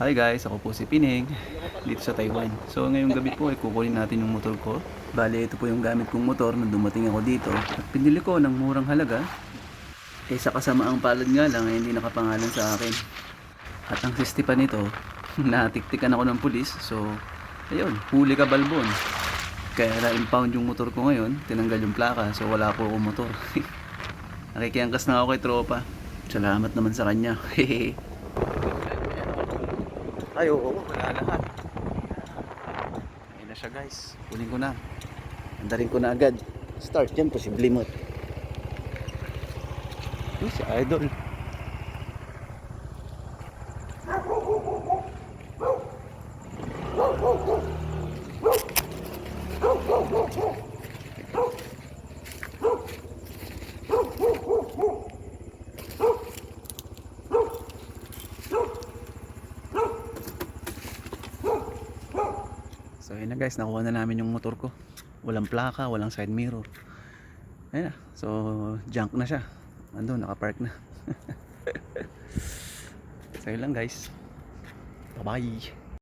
Hi guys, ako po si Pining dito sa Taiwan. So ngayong gabi po ay kukunin natin yung motor ko. Bale, ito po yung gamit kong motor na dumating ako dito. At pinili ko ng murang halaga. Eh sa kasamaang palad nga lang ay hindi nakapangalan sa akin. At ang sisti pa nito, natiktikan ako ng pulis. So ayun, huli ka balbon. Kaya na-impound yung motor ko ngayon, tinanggal yung plaka. So wala po akong motor. Nakikiangkas na ako kay tropa. Salamat naman sa kanya. Ay, oo, wala lahat. Ayun na siya guys. Kunin ko na. Andarin ko na agad. Start yan, posible mo. Uy, si Idol. So ayun na guys, nakuha na namin yung motor ko. Walang plaka, walang side mirror. Ayun na, so junk na siya. Andun, nakapark na. So yun lang guys. Bye bye.